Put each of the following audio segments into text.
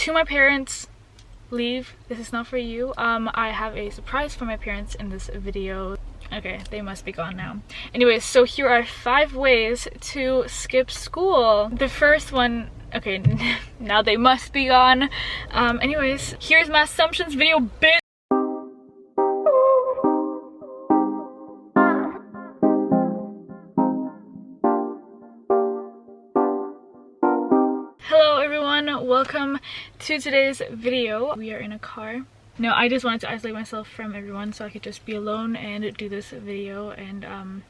To my parents, leave, this is not for you. I have a surprise for my parents in this video. Okay, they must be gone now. Anyways, so here are 5 ways to skip school. The first one, okay, now they must be gone. Anyways, here's my assumptions video, bitch. Hello everyone, welcome to today's video. We are in a car. No, I just wanted to isolate myself from everyone so I could just be alone and do this video. And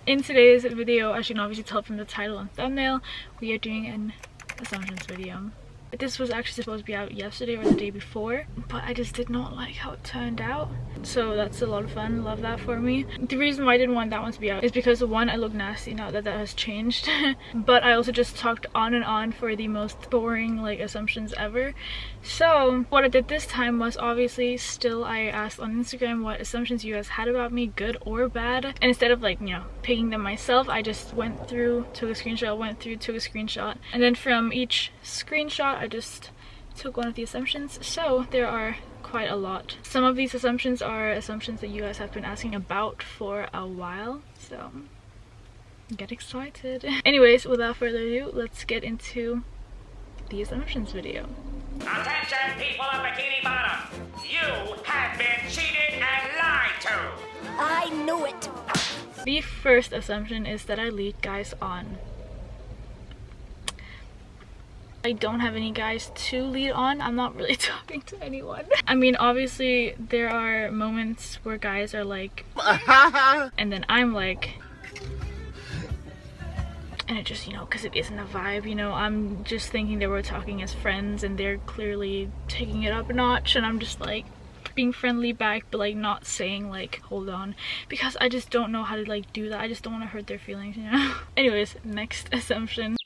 in today's video, as you can obviously tell from the title and thumbnail, we are doing an assumptions video. This was actually supposed to be out yesterday or the day before, but I just did not like how it turned out. So that's a lot of fun, love that for me. The reason why I didn't want that one to be out is because, one, I look nasty now that that has changed. But I also just talked on and on for the most boring like assumptions ever. So what I did this time was, obviously, still I asked on Instagram what assumptions you guys had about me, good or bad. And instead of like, you know, picking them myself, I just went through, took a screenshot, and then from each screenshot I just took one of the assumptions. So there are quite a lot. Some of these assumptions are assumptions that you guys have been asking about for a while, so get excited. Anyways, without further ado, let's get into the assumptions video. Attention, people of Bikini Bottom! You have been cheated and lied to! I knew it! The first assumption is that I lead guys on. I don't have any guys to lead on. I'm not really talking to anyone. I mean, obviously there are moments where guys are like and then I'm like, and it just, you know, because it isn't a vibe, you know, I'm just thinking that we're talking as friends and they're clearly taking it up a notch, and I'm just like being friendly back, but like not saying like hold on, because I just don't know how to like do that. I just don't want to hurt their feelings, you know. Anyways, next assumption.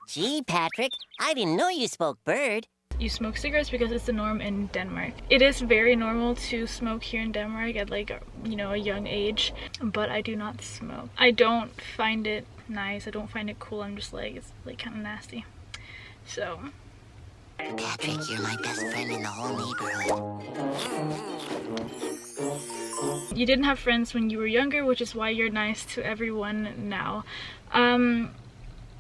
Gee, Patrick, I didn't know you spoke bird. You smoke cigarettes because it's the norm in Denmark. It is very normal to smoke here in Denmark at like, you know, a young age, but I do not smoke. I don't find it nice. I don't find it cool. I'm just like, it's like kind of nasty. So Patrick, you're my best friend in the whole neighborhood. You didn't have friends when you were younger, which is why you're nice to everyone now.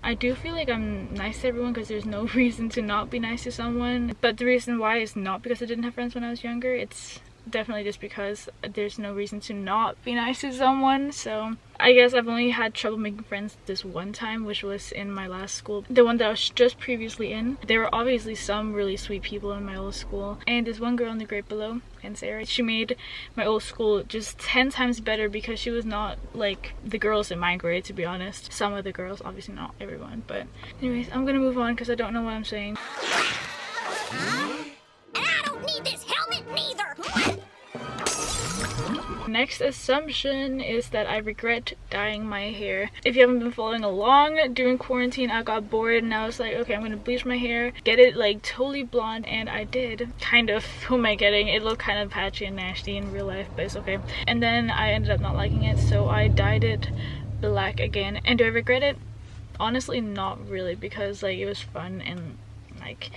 I do feel like I'm nice to everyone because there's no reason to not be nice to someone. But the reason why is not because I didn't have friends when I was younger. It's definitely just because there's no reason to not be nice to someone. So I guess I've only had trouble making friends this one time, which was in my last school, the one that I was just previously in. There were obviously some really sweet people in my old school, and this one girl in the grade below, and Sarah, she made my old school just 10 times better because she was not like the girls in my grade, to be honest. Some of the girls, obviously not everyone, but anyways, I'm gonna move on because I don't know what I'm saying. And I don't need this helmet neither! Next assumption is that I regret dyeing my hair. If you haven't been following along, during quarantine I got bored and I was like, okay, I'm gonna bleach my hair, get it like totally blonde, and I did. Kind of. Who am I kidding? It looked kind of patchy and nasty in real life, but it's okay. And then I ended up not liking it, so I dyed it black again. And do I regret it? Honestly, not really, because like it was fun and like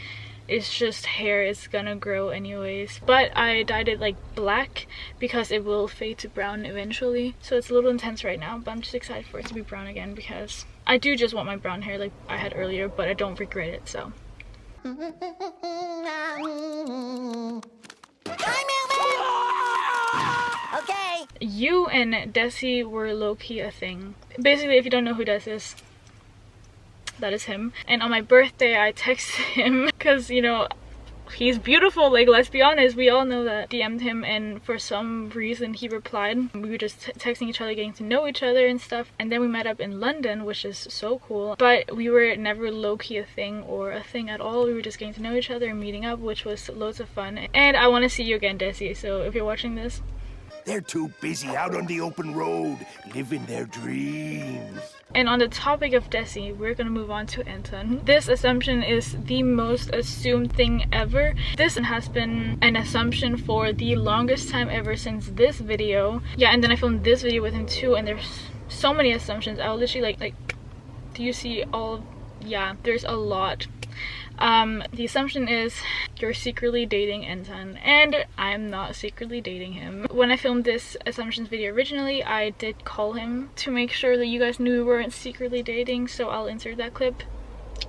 it's just hair, it's gonna grow anyways. But I dyed it like black because it will fade to brown eventually, so it's a little intense right now, but I'm just excited for it to be brown again because I do just want my brown hair like I had earlier, but I don't regret it. So Okay. you and Desi were low-key a thing. Basically, if you don't know who Desi is, that is him. And on my birthday I texted him because, you know, he's beautiful, like let's be honest, we all know that. DM'd him and for some reason he replied. We were just texting each other, getting to know each other and stuff, and then we met up in London, which is so cool. But we were never low-key a thing or a thing at all. We were just getting to know each other and meeting up, which was loads of fun. And I want to see you again, Desi, so if you're watching this, they're too busy out on the open road, living their dreams. And on the topic of Desi, we're gonna move on to Anton. This assumption is the most assumed thing ever. This has been an assumption for the longest time ever since this video. Yeah, and then I filmed this video with him too, and there's so many assumptions. I will literally like do you see all? Yeah, there's a lot. The assumption is you're secretly dating Anton, and I'm not secretly dating him. When I filmed this assumptions video originally, I did call him to make sure that you guys knew we weren't secretly dating, so I'll insert that clip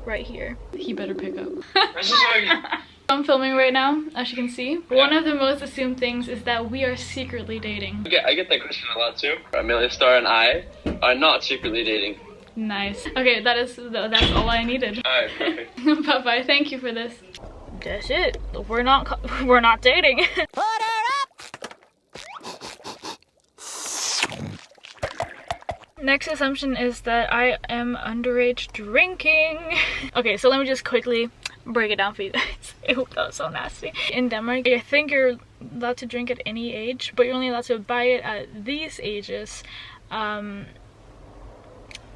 right here. He better pick up. I'm filming right now, as you can see. Yeah. One of the most assumed things is that we are secretly dating. Okay, I get that question a lot too. amaliestarss and I are not secretly dating. Nice. Okay, that's all I needed. Alright, perfect. Bye bye. Thank you for this. That's it. We're not dating. Put her up! Next assumption is that I am underage drinking. Okay, so let me just quickly break it down for you guys. Ew, that was so nasty. In Denmark, I think you're allowed to drink at any age, but you're only allowed to buy it at these ages.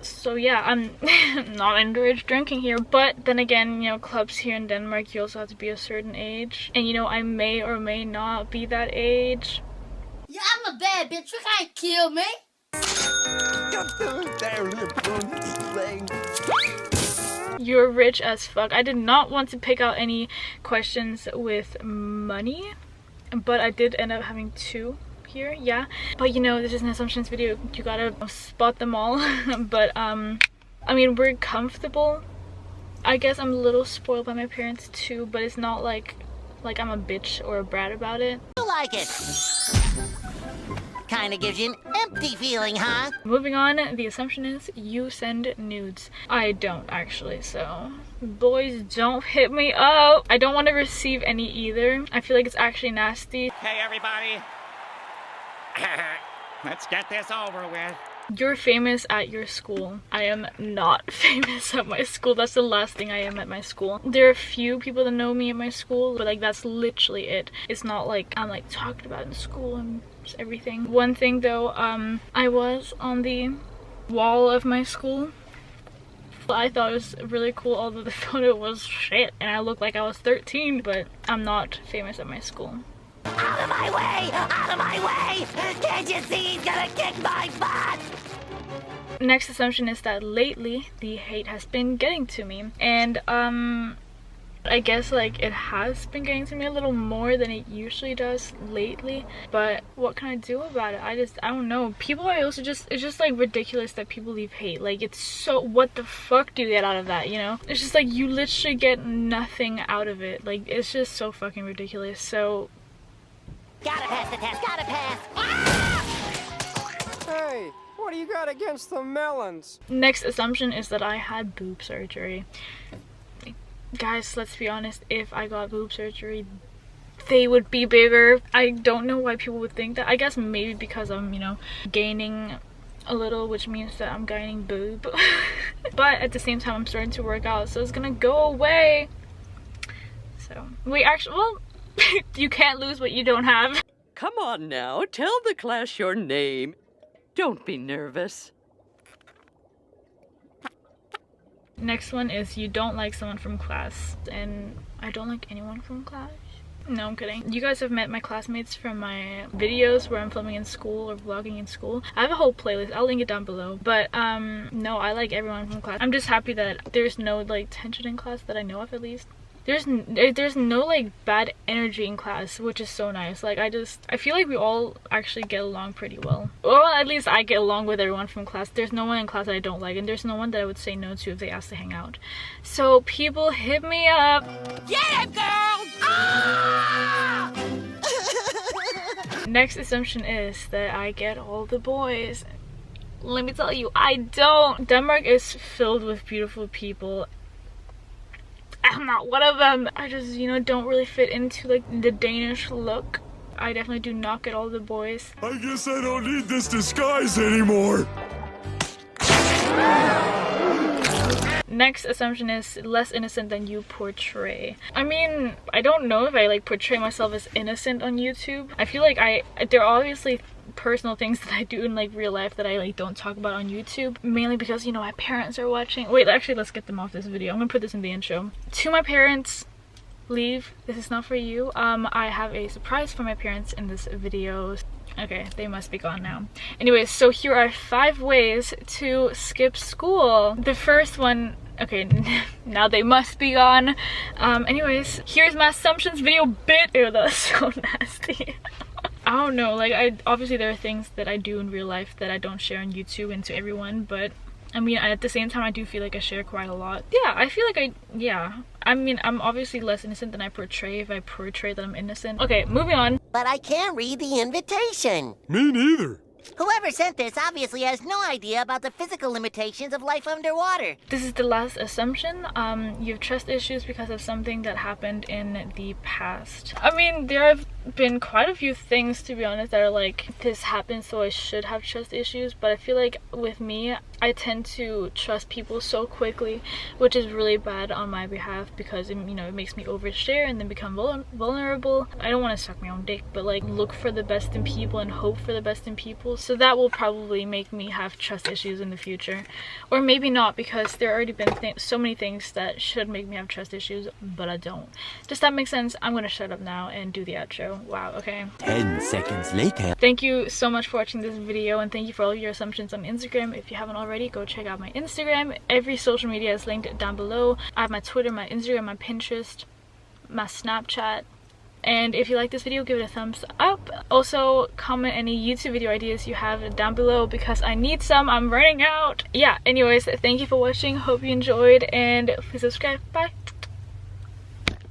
So yeah, I'm not underage drinking here, but then again, you know, clubs here in Denmark, you also have to be a certain age, and you know, I may or may not be that age. Yeah, I'm a bad bitch, you can't kill me. You're rich as fuck. I did not want to pick out any questions with money, but I did end up having 2 here, yeah. But you know, this is an assumptions video, you gotta spot them all. But I mean, we're comfortable. I guess I'm a little spoiled by my parents too, but it's not like I'm a bitch or a brat about it. You like it? Kinda gives you an empty feeling, huh? Moving on, the assumption is you send nudes. I don't actually, so boys, don't hit me up. I don't want to receive any either. I feel like it's actually nasty. Hey, everybody. Let's get this over with. You're famous at your school. I am not famous at my school. That's the last thing I am at my school. There are a few people that know me at my school, but like that's literally it. It's not like I'm like talked about in school and just everything. One thing though, I was on the wall of my school. I thought it was really cool, although the photo was shit and I looked like I was 13, but I'm not famous at my school. Out of my way! Out of my way! Can't you see he's gonna kick my butt? Next assumption is that lately the hate has been getting to me, and I guess like it has been getting to me a little more than it usually does lately, but what can I do about it? I don't know. People are also it's just like ridiculous that people leave hate. Like, it's so, what the fuck do you get out of that, you know? It's just like you literally get nothing out of it. Like, it's just so fucking ridiculous. So gotta pass the test, gotta pass. Hey, what do you got against the melons? Next assumption is that I had boob surgery. Guys, let's be honest, if I got boob surgery, they would be bigger. I don't know why people would think that. I guess maybe because I'm, you know, gaining a little, which means that I'm gaining boob. But at the same time, I'm starting to work out, so it's gonna go away. So, wait, actually, well, you can't lose what you don't have. Come on now, tell the class your name. Don't be nervous. Next one is you don't like someone from class, and I don't like anyone from class. No, I'm kidding. You guys have met my classmates from my videos where I'm filming in school or vlogging in school. I have a whole playlist, I'll link it down below. But no, I like everyone from class. I'm just happy that there's no like tension in class that I know of, at least. There's no like bad energy in class, which is so nice. Like, I feel like we all actually get along pretty well. Well, at least I get along with everyone from class. There's no one in class that I don't like, and there's no one that I would say no to if they asked to hang out. So people, hit me up. Get him, girl! Ah! Next assumption is that I get all the boys. Let me tell you, I don't. Denmark is filled with beautiful people. I'm not one of them. I just, you know, don't really fit into like the Danish look. I definitely do not get all the boys. I guess I don't need this disguise anymore. Next assumption is less innocent than you portray. I mean, I don't know if I like portray myself as innocent on YouTube. I feel like there are obviously personal things that I do in like real life that I like don't talk about on YouTube, mainly because, you know, my parents are watching. Wait, actually, let's get them off this video. I'm gonna put this in the intro. To my parents, leave, this is not for you. I have a surprise for my parents in this video. Okay, they must be gone now. Anyways, so here are 5 ways to skip school. The first one, Okay, now they must be gone. Anyways, here's my assumptions video bit. Ew, that was so nasty. I don't know, like, obviously there are things that I do in real life that I don't share on YouTube and to everyone, but I mean, at the same time, I do feel like I share quite a lot. Yeah, I feel like I mean, I'm obviously less innocent than I portray if I portray that I'm innocent. Okay, moving on. But I can't read the invitation. Me neither. Whoever sent this obviously has no idea about the physical limitations of life underwater. This is the last assumption. You have trust issues because of something that happened in the past. I mean, there have been quite a few things, to be honest, that are like, this happened so I should have trust issues, but I feel like with me, I tend to trust people so quickly, which is really bad on my behalf because it, you know, it makes me overshare and then become vulnerable. I don't want to suck my own dick, but like, look for the best in people and hope for the best in people. So that will probably make me have trust issues in the future, or maybe not, because there already been so many things that should make me have trust issues, but I don't. Does that make sense? I'm gonna shut up now and do the outro. Wow, okay. 10 seconds later. Thank you so much for watching this video, and thank you for all of your assumptions on Instagram. If you haven't already, go check out my Instagram. Every social media is linked down below. I have my Twitter, my Instagram, my Pinterest, my Snapchat. And if you like this video, give it a thumbs up. Also, comment any YouTube video ideas you have down below because I need some. I'm running out. Yeah, anyways, thank you for watching. Hope you enjoyed, and please subscribe. Bye.